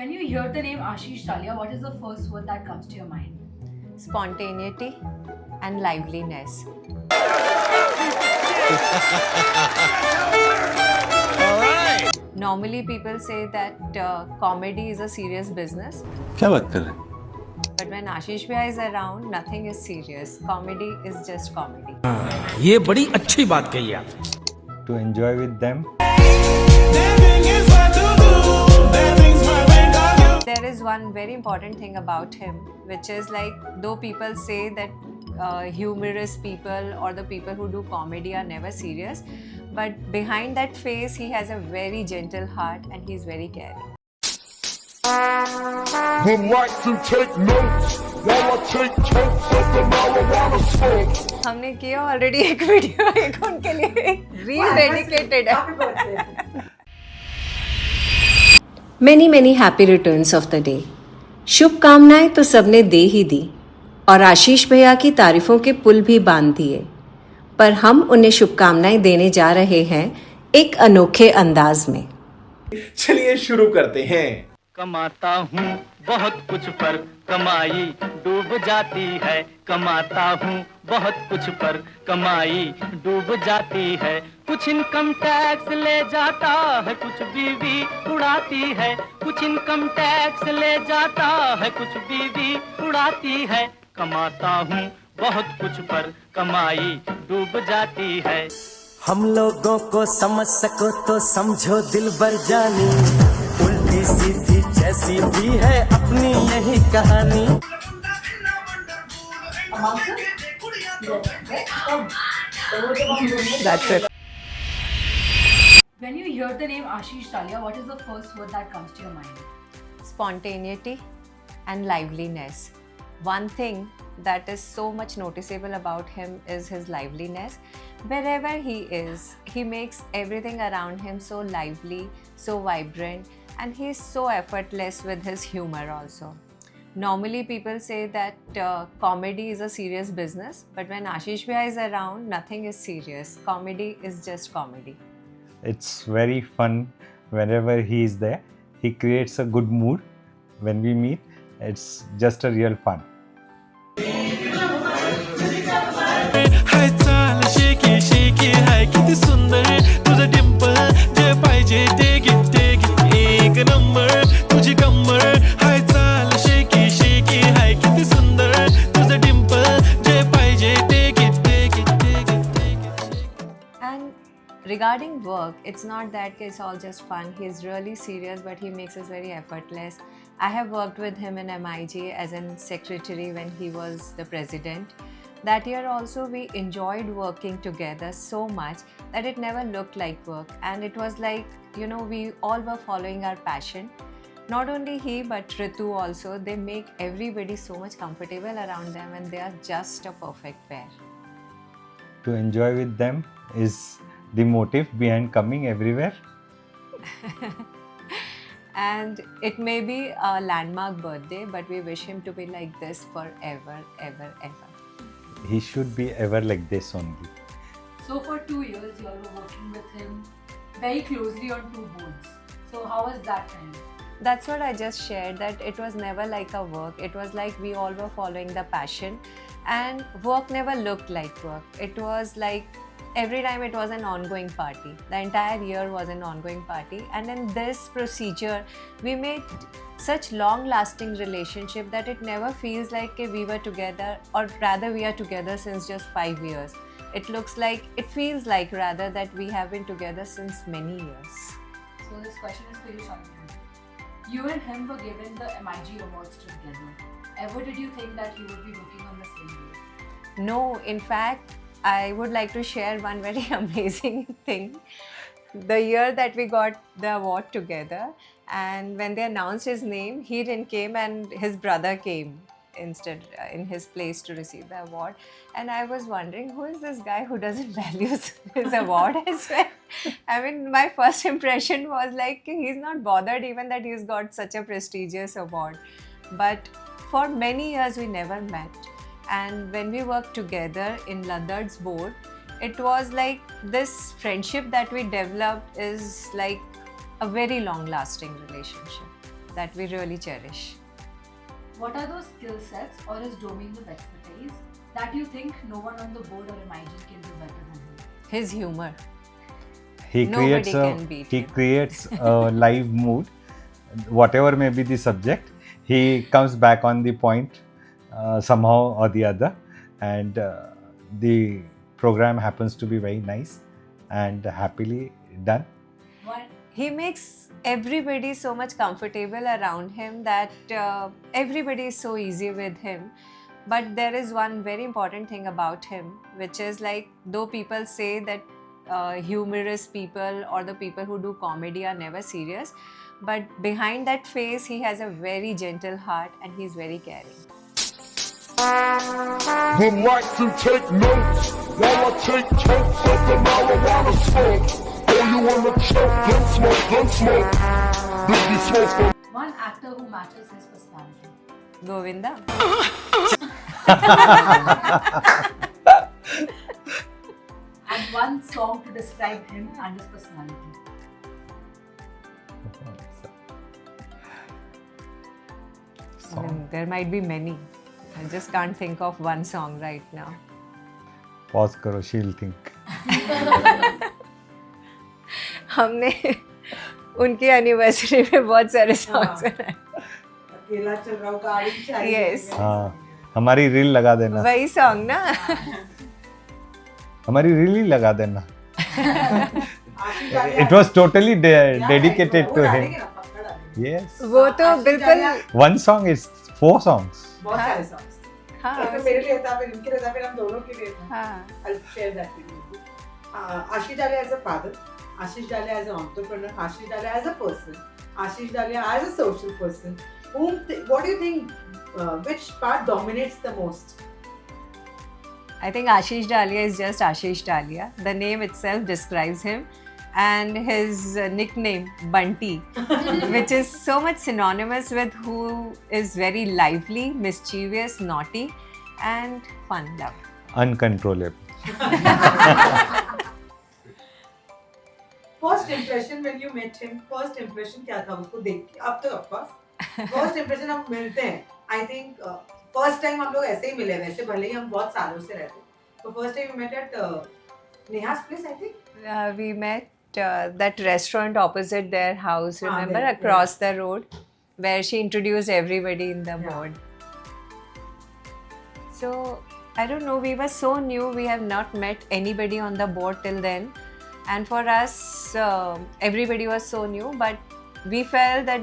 When you hear the name Ashish Talia, what is the first word that comes to your mind? Spontaneity and liveliness. Normally, people say that comedy is a serious business, क्या बात कर रहे हैं? but when Ashish Bhai is around, nothing is serious. Comedy is just comedy. ये बड़ी अच्छी बात कही आप. To enjoy with them. There is one very important thing about him, which is like, though people say that humorous people or the people who do comedy are never serious, but behind that face, he has a very gentle heart and he's very caring. Would like to take notes while I take totes of the marijuana smoke. हमने किया already एक video, एक उनके लिए रीडेडिकेटेड है. Many many happy returns of the day. शुभकामनाएं तो सबने दे ही दी और आशीष भैया की तारीफों के पुल भी बांध दिए, पर हम उन्हें शुभकामनाएं देने जा रहे हैं एक अनोखे अंदाज में. चलिए शुरू करते हैं. कमाता हूँ बहुत कुछ पर कमाई डूब जाती है. कमाता हूँ बहुत कुछ पर कमाई डूब जाती है. कुछ इनकम टैक्स ले जाता है, कुछ बीवी उड़ाती है. कुछ इनकम टैक्स ले जाता है, कुछ बीवी उड़ाती है. कमाता हूँ बहुत कुछ पर कमाई डूब जाती है. हम लोगों को समझ सको तो समझो दिलबर जानी, उल्टी सीधी जैसी भी है अपनी यही कहानी. That's it. When you hear the name Ashish Talia, what is the first word that comes to your mind? Spontaneity and liveliness. One thing that is so much noticeable about him is his liveliness. Wherever he is, he makes everything around him so lively, so vibrant, and he is so effortless with his humor also. Normally, people say that comedy is a serious business, but when Ashish Bhai is around, nothing is serious. Comedy is just comedy. It's very fun whenever he is there. He creates a good mood when we meet. It's just a real fun. हाय चाल shaky shaky हाय किती सुंदर तुझं डिंपल जे पाहिजे ते घे एक number तुझी कमर. हाय चाल शेकी शेकी हाय किती सुंदर तुझं डिंपल जे पाहिजे ते घे. And regarding work, it's not that it's all just fun. He's really serious, but he makes us very effortless. I have worked with him in MIG as an secretary when he was the president. That year also we enjoyed working together so much that it never looked like work, and it was like, we all were following our passion. Not only he but Ritu also, they make everybody so much comfortable around them and they are just a perfect pair. To enjoy with them is the motive behind coming everywhere. And it may be a landmark birthday, but we wish him to be like this forever, ever, ever. He should be ever like this only. So for 2 years, you all were working with him very closely on 2 boards. So how was that time? That's what I just shared, that it was never like a work. It was like we all were following the passion, and work never looked like work. It was like every time it was an ongoing party. The entire year was an ongoing party, and in this procedure, we made such long-lasting relationship that it never feels like we were together, or rather we are together since just 5 years. It feels like rather that we have been together since many years. So this question is for you, Shalini. You and him were given the MIG awards together. Ever did you think that you would be working on the same day? No, in fact, I would like to share one very amazing thing. The year that we got the award together, and when they announced his name, he didn't came and his brother came instead in his place to receive the award. And I was wondering, who is this guy who doesn't value his award as well? I mean, my first impression was like, he's not bothered even that he's got such a prestigious award. But for many years, we never met. And when we worked together in Ladard's board, it was like this friendship that we developed is like a very long-lasting relationship. that we really cherish. What are those skill sets or his domains of expertise that you think no one on the board or MIG can do better than him? His humor. He Nobody creates can beat him. creates a live mood, whatever may be the subject. He comes back on the point somehow or the other, and the program happens to be very nice and happily done. What? He makes everybody so much comfortable around him that everybody is so easy with him. But there is one very important thing about him, which is like, though people say that humorous people or the people who do comedy are never serious, but behind that face he has a very gentle heart and he's very caring. Would like to take notes while I take totes of the marijuana smoke. Oh, you wanna choke? Gun smoke. Biggie smoke from One actor who matches his personality. Govinda. And one song to describe him and his personality. I mean, there might be many. I just can't think of one song right now. Pause karo, she'll think. हमने उनकी anniversary में बहुत सारे songs बनाए. अकेला चल रहा हूँ गाड़ी चाहिए. Yes. हाँ, हमारी रील लगा देना. वही सॉन्ग ना. हमारी रील ही लगा देना. आशीष डालिया. It was totally dedicated वो to डालेंगे him. ना, पक्का डालेंगे. Yes. वो तो आशीष बिल्कुल. डालिया. One song is 4 songs. बहुत सारे songs. हाँ. एक तो मेरे लिए था, फिर उनके लिए था, फिर हम दोनों के लिए था. हाँ. I'll share that with you. Ashish Dalia as a father, Ashish Dalia as an entrepreneur, Ashish Dalia as a person, Ashish Dalia as a social person. What do you think? Which part dominates the most? I think Ashish Dalia is just Ashish Dalia. The name itself describes him, and his nickname Bunty, which is so much synonymous with who is very lively, mischievous, naughty, and fun loving. Uncontrollable. First impression when you met him, first impression क्या था उसको देख के? अब तो of course. First impression हम मिलते हैं. I think first time हम लोग ऐसे ही मिले, वैसे भले ही हम बहुत सालों से रहते. So first time we met at Neha's place, I think. We met that restaurant opposite their house, remember, there, across the road, where she introduced everybody in the board. So, I don't know, we were so new, we have not met anybody on the board till then. And for us, everybody was so new, but we felt that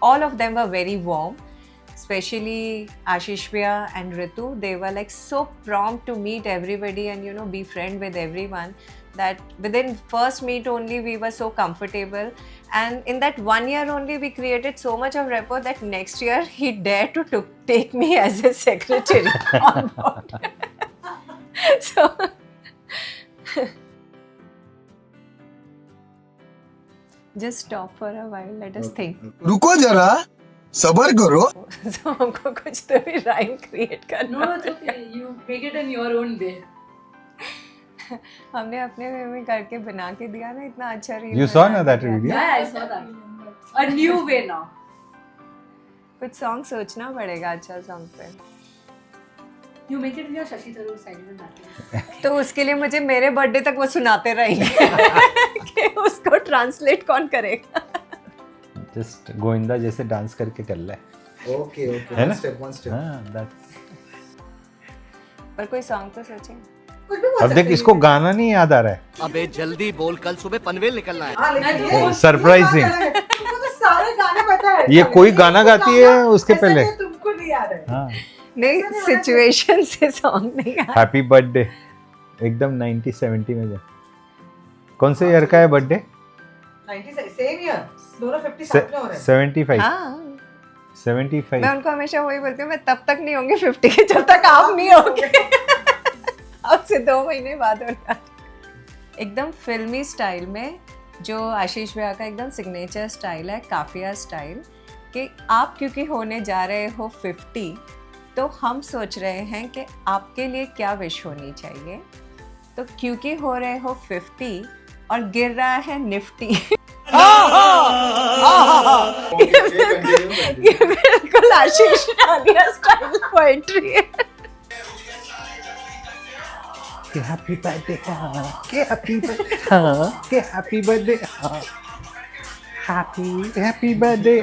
all of them were very warm. Especially Ashish Bhaiya and Ritu, they were like so prompt to meet everybody and be friend with everyone, that within first meet only we were so comfortable, and in that 1 year only we created so much of rapport that next year he dared to take me as a secretary on board. So just stop for a while, let us think. रुको जरा सबर करो. So हमको कुछ तो भी rhyme create करना. No, it's okay. You make it in your own way. हमने अपने वे में करके बना के दिया ना, इतना अच्छा reel. You saw na that video? Yeah, I saw that. A new way now. कुछ सॉन्ग सोचना पड़ेगा अच्छा सॉन्ग पे. You make it in your Shashi Tharoor style in that way. तो उसके लिए मुझे मेरे बर्थडे तक वो सुनाते रहेंगे कि उसको ट्रांसलेट कौन करेगा. Just गोविंदा जैसे डांस करके चल रहा है. Okay. है ना? One step. हाँ, that's. पर कोई सॉन्ग तो सोचेंगे. कुछ भी बोल अब सकते देख, इसको गाना नहीं याद आ रहा है. अबे जल्दी बोल, कल सुबह पनवेल निकलना है. हाँ, लेकिन ये Surprising. ये बात अलग है. तुमको तो सारे गाने पता है. ये कोई गाना गाती है उसके ऐसा पहले. नहीं तुमको नहीं याद है. हाँ. नहीं, सिचुएशन से सॉन्ग नहीं आया. हैप्पी बर्थडे एकदम 90-70 में जा. कौन से ईयर का है बर्थडे? 90 same year. दोनों 57 में हो रहे हैं. 75. हाँ, 75. मैं उनको हमेशा वही बोलती हूँ, मैं तब तक नहीं होंगी 50 के जब तक आप नहीं होंगे. अब से 2 महीने बाद होगा. एकदम फिल्मी स्टाइल में, जो आशीष भैया का एकदम सिग्नेचर स्टाइल है, काफिया स्टाइल, कि आप क्योंकि होने जा रहे हो 50, तो हम सोच रहे हैं कि आपके लिए क्या विश होनी चाहिए. तो क्योंकि हो रहे हो 50 और गिर रहा है निफ्टी, ये बिल्कुल आशीष डालिया स्टाइल पोएट्री है. Happy birthday happy birthday happy birthday happy birthday